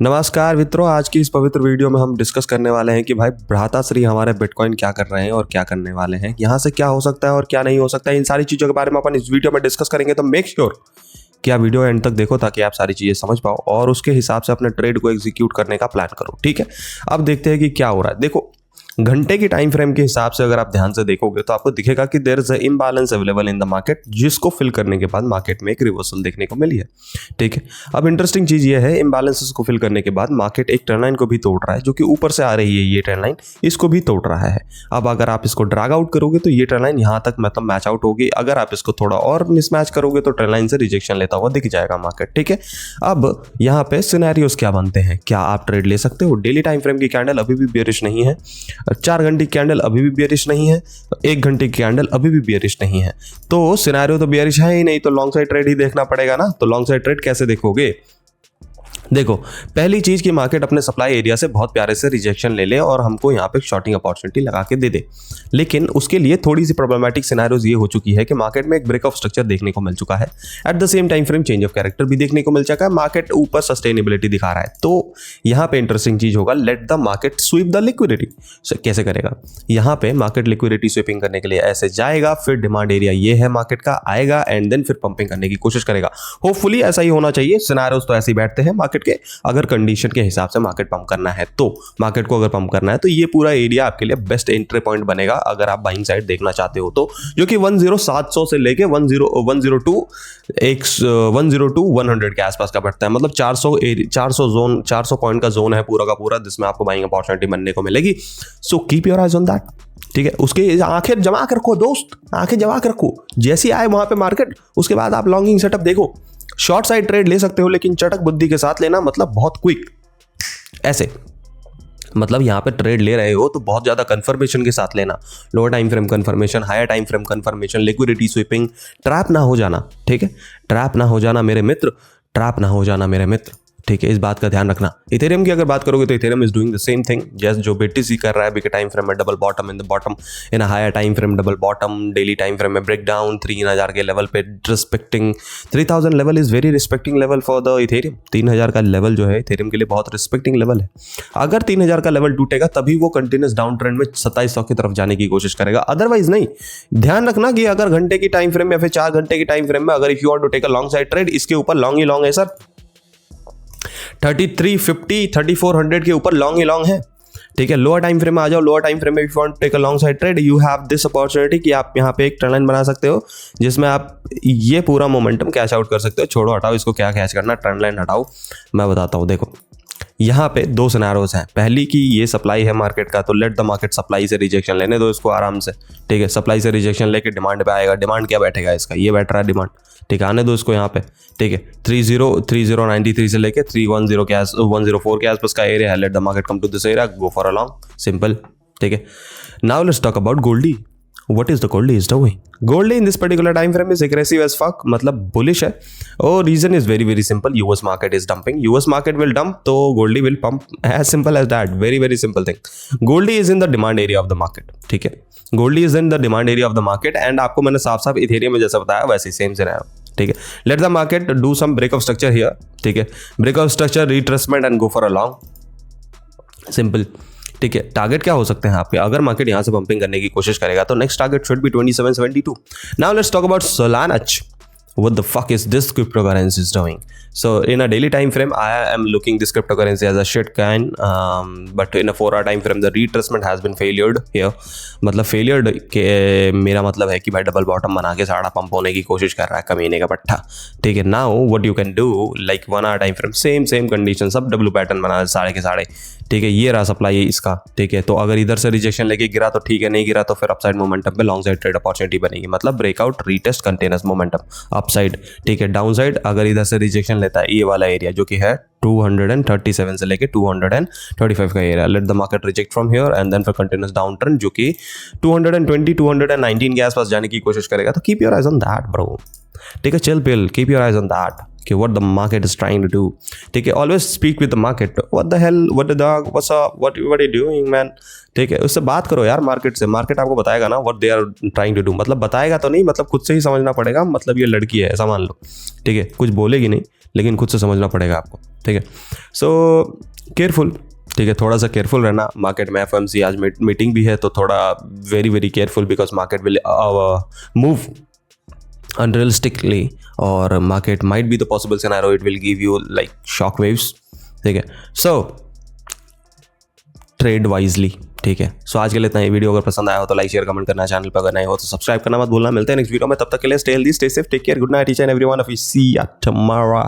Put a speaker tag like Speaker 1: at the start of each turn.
Speaker 1: नमस्कार मित्रों, आज की इस पवित्र वीडियो में हम डिस्कस करने वाले हैं कि भाई भ्राताश्री हमारे बिटकॉइन क्या कर रहे हैं और क्या करने वाले हैं, यहाँ से क्या हो सकता है और क्या नहीं हो सकता है। इन सारी चीज़ों के बारे में अपन इस वीडियो में डिस्कस करेंगे, तो मेक श्योर कि आप वीडियो एंड तक देखो ताकि आप सारी चीज़ें समझ पाओ और उसके हिसाब से अपने ट्रेड को एग्जीक्यूट करने का प्लान करो। ठीक है, अब देखते हैं कि क्या हो रहा है। देखो, घंटे की टाइम फ्रेम के हिसाब से अगर आप ध्यान से देखोगे तो आपको दिखेगा कि there is a imbalance available in the market, जिसको फिल करने के बाद मार्केट में एक रिवर्सल देखने को मिली है। ठीक है, अब इंटरेस्टिंग चीज ये है, इम्बैलेंसेस को फिल करने के बाद मार्केट एक ट्रेंड लाइन को भी तोड़ रहा है, जो कि ऊपर से आ रही है। ये ट्रेंड लाइन इसको भी तोड़ रहा है। अब अगर आप इसको ड्रैग आउट करोगे तो ये ट्रेंड लाइन यहाँ तक मतलब मैच आउट होगी। अगर आप इसको थोड़ा और मिसमैच करोगे तो ट्रेंड लाइन से रिजेक्शन लेता हुआ दिख जाएगा मार्केट। ठीक है, अब यहाँ पे सिनेरियोस क्या बनते हैं, क्या आप ट्रेड ले सकते हो। डेली टाइम फ्रेम की कैंडल अभी भी बेरिश नहीं है, 4 घंटे कैंडल अभी भी बेरिश नहीं है, 1 घंटे की कैंडल अभी भी बेरिश नहीं है। तो सिनेरियो तो बेरिश है ही नहीं, तो लॉन्ग साइड ट्रेड ही देखना पड़ेगा ना। तो लॉन्ग साइड ट्रेड कैसे देखोगे? देखो, पहली चीज कि मार्केट अपने सप्लाई एरिया से बहुत प्यारे से रिजेक्शन ले ले और हमको यहाँ पे शॉर्टिंग अपॉर्चुनिटी लगा के दे दे। लेकिन उसके लिए थोड़ी सी प्रॉब्लमेटिक सिनेरियोज ये हो चुकी है कि मार्केट में एक ब्रेक ऑफ स्ट्रक्चर देखने को मिल चुका है। At the same time frame change of character भी देखने को मिल चुका है। मार्केट ऊपर सस्टेनेबिलिटी दिखा रहा है। तो यहाँ पे इंटरेस्टिंग चीज होगा, late the market sweep the liquidity. कैसे करेगा? यहाँ पे मार्केट लिक्विडिटी स्वीपिंग करने के लिए ऐसे जाएगा, फिर डिमांड एरिया ये है मार्केट का, आएगा एंड देन फिर पंपिंग करने की कोशिश करेगा। होपफुली ऐसा ही होना चाहिए। सिनेरियोज तो ऐसे ही बैठते हैं मार्केट के। अगर कंडीशन के हिसाब से मार्केट पंप करना है तो मार्केट को अगर पंप करना है तो ये पूरा एरिया आपके लिए बेस्ट एंट्री पॉइंट बनेगा अगर आप बाइंग साइड देखना चाहते हो तो, जो कि 10700 से लेके 102 के आसपास का बैठता है। मतलब 400 जोन, 400 पॉइंट का जोन है पूरा का पूरा, जिसमें आपको बाइंग अपॉर्चुनिटी बनने को मिलेगी। So keep your eyes on that. ठीक है, उसके आंखें जमा कर रखो दोस्त, आंखें जमा कर रखो। जैसी आए वहां पे मार्केट, उसके बाद आप लॉन्गिंग सेटअप देखो। शॉर्ट साइड ट्रेड ले सकते हो, लेकिन चटक बुद्धि के साथ लेना, मतलब बहुत क्विक। ऐसे मतलब यहां पे ट्रेड ले रहे हो तो बहुत ज्यादा कंफर्मेशन के साथ लेना। Lower time frame confirmation, higher time frame confirmation, liquidity sweeping, trap ना हो जाना। ठीक है, ट्रैप ना हो जाना मेरे मित्र, ट्रैप ना हो जाना मेरे मित्र। ठीक है, इस बात का ध्यान रखना। इथेरियम की अगर बात करोगे तो Ethereum is doing the same thing जैसे जो बीटीसी कर रहा है। बिग टाइम फ्रेम में double bottom in the bottom, in a higher time frame double bottom, daily time frame में ब्रेक डाउन 3000 के लेवल पे respecting 3000 level is very respecting level for the Ethereum. 3000 का level जो है Ethereum के लिए बहुत रिस्पेक्टिंग लेवल है। अगर 3000 का लेवल टूटेगा तभी वो कंटिन्यूस डाउन ट्रेंड में 2700 की तरफ जाने की कोशिश करेगा, अदरवाइज नहीं। ध्यान रखना कि अगर घंटे की टाइम फ्रेम में या फिर 4 घंटे की टाइम फ्रेम में अगर if you want to take a long side trade, इसके ऊपर लॉन्ग ही लॉन्ग है सर। 3350 3400 के ऊपर लॉन्ग ही लॉन्ग है। ठीक है, लोअर टाइम फ्रेम में आ जाओ। लोअर टाइम फ्रेम में if you want to take a long side trade, you have this opportunity कि आप यहाँ पे एक ट्रेंड लाइन बना सकते हो जिसमें आप ये पूरा मोमेंटम कैच आउट कर सकते हो। छोड़ो, हटाओ इसको, क्या कैच करना, ट्रेंड लाइन हटाओ, मैं बताता हूँ। देखो, यहाँ पे 2 सिनेरियोस हैं। पहली की ये सप्लाई है मार्केट का, तो लेट द मार्केट सप्लाई से रिजेक्शन लेने दो इसको आराम से। ठीक है, सप्लाई से रिजेक्शन लेके डिमांड पे आएगा। डिमांड क्या बैठेगा इसका, ये बैठ रहा है डिमांड। ठीक है, आने दो इसको यहाँ पे। ठीक है, 3093 से लेके 310 के 104 के आसपास का एरिया है। Let the market come to this area, go for a long, simple. ठीक है, now let's talk about goldy. What is the Goldie is doing? Goldie in this particular time frame is aggressive as fuck, मतलब bullish है। और reason is very simple, US market is dumping, US market will dump, तो Goldie will pump, as simple as that, very simple thing। Goldie is in the demand area of the market। ठीक है, Goldie is in the demand area of the market, and आपको मैंने साफ Ethereum में जैसा बताया वैसे सेम से रहा। ठीक है, let the market do some break of structure here. ठीक है, break of structure, retracement and go for a long, simple. ठीक है, टारगेट क्या हो सकते हैं आपके? अगर मार्केट यहां से पंपिंग करने की कोशिश करेगा तो next target should be 2772। Now let's talk about Solana। What the fuck is this cryptocurrency is doing? So in a daily time frame, I am looking this cryptocurrency as a shit coin, but in a 4 hour time frame, the retracement has been failured here। मतलब failed के मेरा मतलब है कि भाई double bottom बना के साड़ा पंप होने की कोशिश कर रहा है कमीने का पट्टा। ठीक है, now what you can do, like 1 hour time frame, same condition, सब डब्ल्यू पैटर्न बना साढ़े के साढ़े। ठीक है, ये रहा सप्लाई इसका। ठीक है, तो अगर इधर से रिजेक्शन लेके गिरा तो ठीक है, नहीं गिरा तो फिर अपसाइड मोमेंटम पे लॉन्ग साइड ट्रेड अपॉर्चुनिटी बनेगी। मतलब breakout, retest, containers momentum upside. ठीक है, डाउन साइड अगर इधर से रिजेक्शन लेता है ये वाला एरिया जो कि है 237 से लेके 235 का area, let the market reject from here and then फिर कंटिन्यूस डाउन ट्रेंड जो कि 220 219 के आसपास जाने की कोशिश करेगा। तो keep your eyes on that bro. ठीक है, chill pill, keep your eyes on that. कि what the market is trying to do, ठीक है। Always speak with the market, what the hell, what the dog, what's up, what you doing man, ठीक है। उससे बात करो यार market से, मार्केट आपको बताएगा ना what they are trying to do, मतलब बताएगा तो नहीं, मतलब खुद से ही समझना पड़ेगा, मतलब ये लड़की है ऐसा मान लो, ठीक है। कुछ बोलेगी नहीं लेकिन खुद से समझना पड़ेगा आपको, ठीक है। सो केयरफुल, ठीक है, थोड़ा सा केयरफुल रहना मार्केट में। FOMC आज मीटिंग भी है तो थोड़ा very careful, because market will move unrealistically, और market might be the possible scenario it will give you like shock waves, ठीक है। सो ट्रेड वाइजली, ठीक है। सो आज के लिए इतना ही। वीडियो अगर पसंद आया हो तो लाइक शेयर कमेंट करना, चैनल पर अगर नए हो तो सब्सक्राइब करना मत भूलना। मिलते हैं नेक्स्ट वीडियो में, तब तक के लिए stay healthy, stay safe, take care, good night each and everyone of you, see you tomorrow.